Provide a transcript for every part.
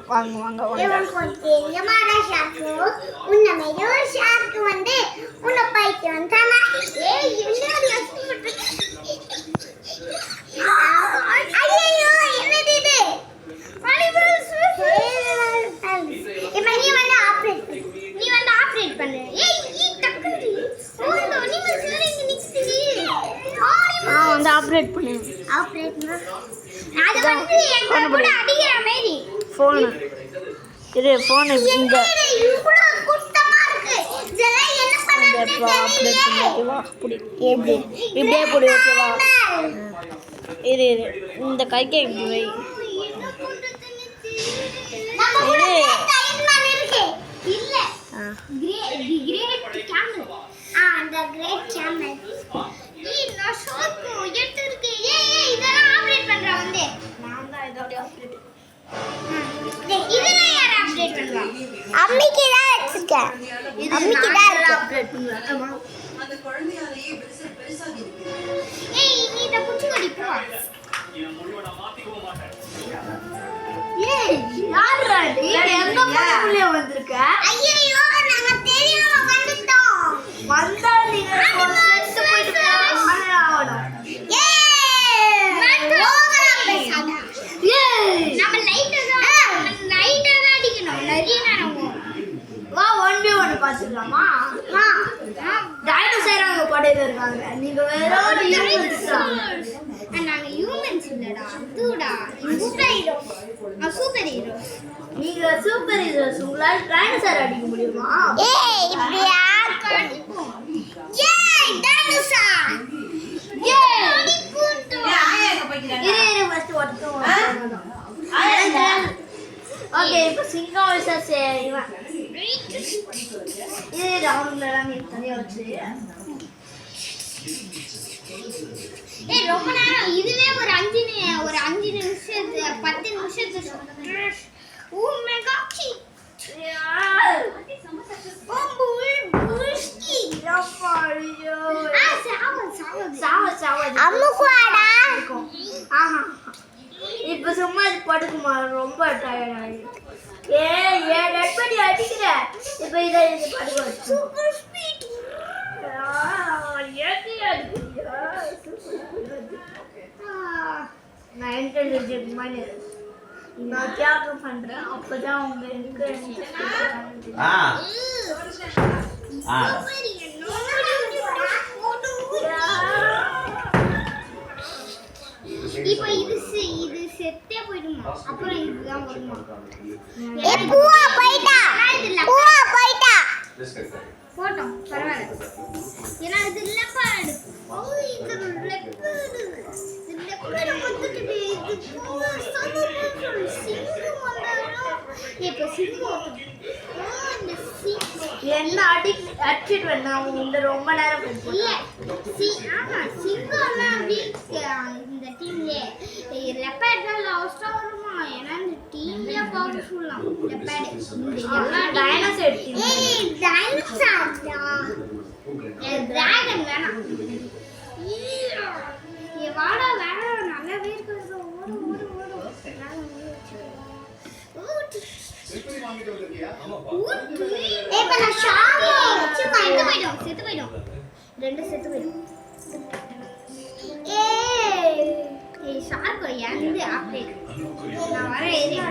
வாங்க வாங்க ஷார்க்கு வந்து உன்னை பைக்கு வந்தானா ஐயோ என்னது இது இப்ப நீ வந்து ஆப்ரேட் பண்ணு வந்து ஆப்ரேட் பண்ணு அது வந்து எங்க கூட அடிக்கிற மாதிரி ஃபோன் இங்க இவ்வளவு குட்டமா இருக்கு இதெல்லாம் என்ன பண்றது ஆப்ரேட் பண்ணிவா புடி இப்படியே புடி ஓகேவா இரு இந்த கைக்கு இப்படி வை இல்ல கிரேட் கேமல் அந்த கிரேட் கேமல் நான் ஷார்க்கு எடுத்துருக்கு இதெல்லாம் ஆப்ரேட் பண்றா வந்து நான் தான் இதோட ஆப்ரேட் இதெல்லாம் யார் ஆப்ரேட் பண்றா அம்மிக்கு தான் வச்சிருக்கேன் அம்மிக்கு தான் ஆப்ரேட் பண்ணுவா ஆமா அந்த குழந்தையாலேயே பெருசாகி இருக்கு நீ இத புடிச்சு கடி போ யாரா நீ எங்க போறீங்க வந்திருக்க ஐயோ நாங்க தெரியாம வந்துட்டோம் வந்தா நீங்க செட் போயிட்டு ஆவணும் நம்ம லைட்டா தான் அடிக்கணும் நிறைய நேரம் வா 1v1 பாத்துக்கலாமா டைனோசர் அங்க படையில இருக்காங்க நீங்க வேற நாங்க ஹியூமன்ஸ் இல்லடா அதுடா சூப்பர் ஹீரோ நீங்க சூப்பர் ஹீரோஸ் உங்களால டைனோசர் அடிக்க முடியுமா இப்படி அடிப்போம் டைனோசர் இரு ஃபர்ஸ்ட் ஓட்டோம் ஓகே இப்போ சிங்கம் வர்சஸ் இவன் இது ரவுண்ட்ல எல்லாம் தனியா வச்சு ரொம்ப நேரம் இதுவே ஒரு 5 நிமிஷத்து 10 நிமிஷத்து ஓ மெகா கி இப்ப சும்மா படுக்குமா ரொம்ப டயர்ட் ஆயிடுச்சு டெட் பண்ணி அடிக்கிற இப்ப இதை படுக்க வச்சு சூப்பர் ஸ்பீட் நான் இன்டெலிஜென்ட் மாதிரி நான் தியாகம் பண்றேன் அப்பதான் உங்களுக்கு இப்போ இது செத்தே போய்டுமா அப்புறம் இதுதான் வருமா பூவா போய்டா போட்டோம் பரவாயில்ல ஏன்னா இது லெப்பர்ட் இது லெப்பர்ட் வந்துட்டு இது சிங்கம் வந்தாலும் இப்போ சிங்கம் என்ன அடிச்சிட்டு வந்தான் உங்க ரொம்ப நேரம் இல்ல சிங்கம்லாம் இந்த டீம்ல லெப்பர்ட் தான் லாஸ்டா வருமா ஏன்னா இந்த டீம்ல பவர்ஃபுல்லா leopard dinosaur team dinosaur dragon வேணாம் வாடா நல்லாவே இருக்குது ஓடு இப்ப நான் ஷார்க் செத்து போய்டும் ரெண்டு செத்து போய்டும் ஷார்க் யாரு ஆப்ரேட் நான் வர ஏரியா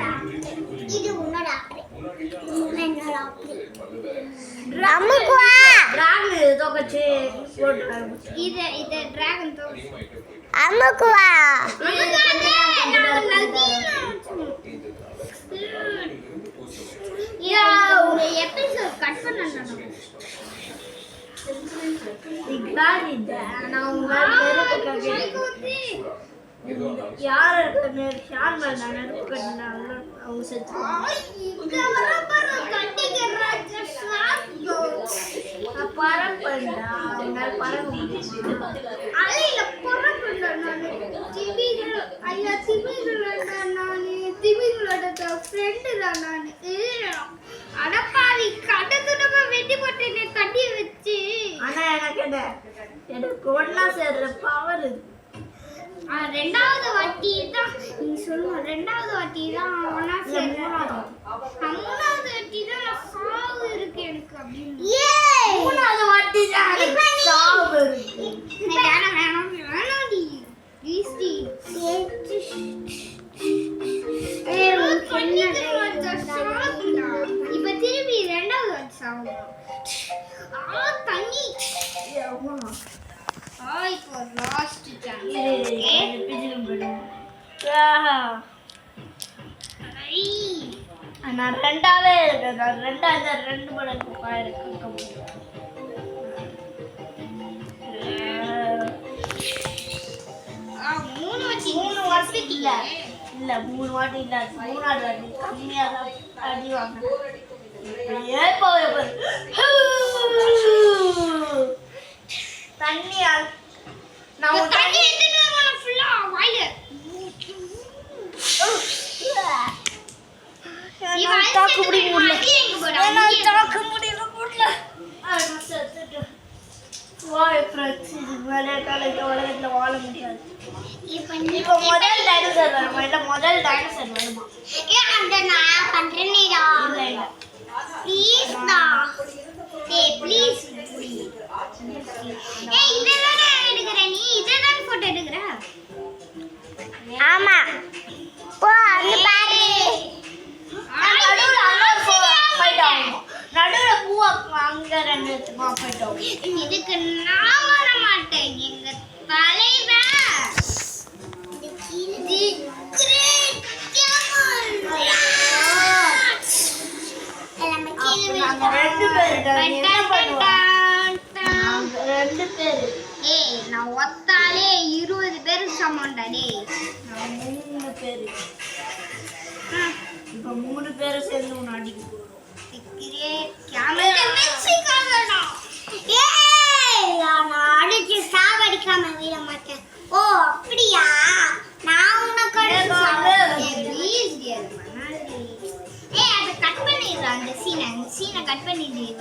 இது உன்னோட ஆப்ரேட் என்னோட ஆப்ரேட் நமக்குவா டிராகன் தோக்கச்சு இது டிராகன் தோக்கச்சு நமக்குவா ஒரு எபிசோட் கட் பண்ணனும் நான் உங்க யார் ஷான் பண்ண நெருப்பு கட்டினாங்களோ அவங்க செத்து பரப்பண்டா அவங்க பரப்பு அலையில பரப்பண்டா திமிங்களோட ஃப்ரெண்டு தான் நான் அடப்பாவி கடத்துடமா வெட்டி போட்டு தட்டி வச்சு ஆனா எனக்கு ஒன்னா சேர்ற பவர் ரெண்டாவது வாட்டி தான் நீ சொல்லணும். ரெண்டாவது வாட்டி தான் ஒன்னா மூணாவது வாட்டி தான் சாவு இருக்கு எனக்கு அப்படின்னு. மூணாவது வாட்டி தான் சாவு இருக்கு. வேணாடி ப்ளீஸ்டி. இப்ப திருப்பி ரெண்டாவது வாட்டி சாவு. தண்ணி இப்போ லாஸ்ட் சான்ஸ். நான் ரெண்டாவே இருக்கேன். நான் ரெண்டு மடங்கு இருக்கு. மூணு வாட்டி இல்ல இல்ல 3 வாட்டி இல்ல. மூணாவது வாட்டி கம்மியா தான் அடி வாங்க. தண்ணி நான் தண்ணி எடுத்துட்டு வரணும் ஃபுல்லா வாயில. தாக்கு முடியல. தாக்கு முடியல. வாய் பிரச்சனை மேலே காலைக்கு உலகத்துல வாழ முடியாது. இப்போ முதல் டைனோசர் வருமா? இல்ல முதல் டைனோசர் வருமா? அந்த நான் பண்றேனேடா. இல்ல இல்ல ப்ளீஸ் டா. ப்ளீஸ். இதெல்லாம் எடுக்கற நீ இதெல்லாம் போட்டோ எடுக்கற. ஆமா போ அங்க பாரு. நடுவுல அங்க ஃபைட் ஆகும். நடுவுல பூ அங்க ரெண்டு ஃபைட் ஆகும். இதுக்கு நான் வர மாட்டேன். எங்க தலைவன் தி கிரேட் கேமல். நாங்க ரெண்டு பேர் ரெண்டு பேர். ஏய் நான் ஒத்தாலே 20 பேருக்கு சமம்டா. டேய் நான் 3 பேர். இப்போ 3 பேரும் சேர்ந்து உன்னை அடிக்க போறோம். நான் அடிச்சு சாவடிக்காம விட மாட்டேன். ஓ அப்படியா? நான் உனக்கு அதை கட் பண்ணிடுறேன். அந்த சீனை கட் பண்ணிடுறேன்.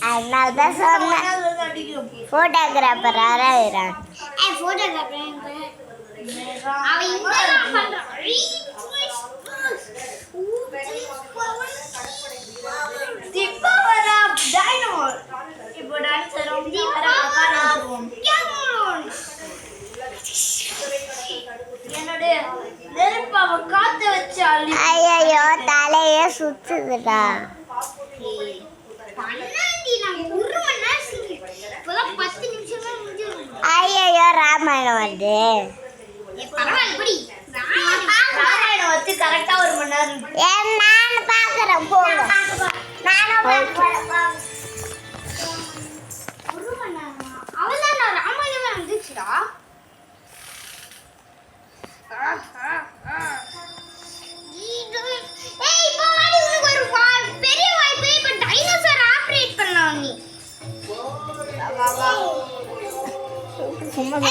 அதனாலதான் சொன்னேன் போட்டோகிராஃபர் ஆறாயிரம். அவன் இதெல்லாம் பண்றான். The power of dino. இப்போ டான்ஸ் ரொம்ப என்னுடைய நெருப்பாவை காத்து வச்சு அள்ளி. ஐயோ தலையே சுத்துதுடா. பன்னாண்டி நான் 1 மணி நேரம் செஞ்சேன். இப்போதான் 10 நிமிஷம் தான் முடிஞ்சிருக்கு. ஐயோ ராமாயணம் வந்து பரவாயில்ல படி. ராமாயணம் வச்சு கரெக்டா 1 மணி நேரம் இருக்கு. நானும் பாக்குறேன் போங்க. நானும் ஒரு மணி நேரம் அவள்தான் நான் ராமாயணமே வந்துச்சுடா. ஏய் இப்போ வாடி உனக்கு ஒரு பெரிய வாய்ப்பு. இப்போ டைனோசர் ஆபரேட் பண்ணலாம் நீ.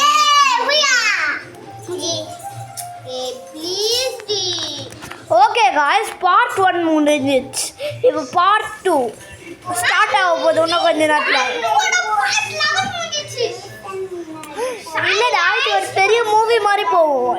ஏய் உயா. ஏய் ப்ளீஸ் டி. ஓகே காய்ஸ், பார்ட் 1 முடிஞ்சிச்சு. இப்போ பார்ட் 2 ஸ்டார்ட் ஆக போகுது இன்னும் கொஞ்ச நேரத்தில். இல்லைடா, இது ஒரு பெரிய மூவி மாதிரி போகும்.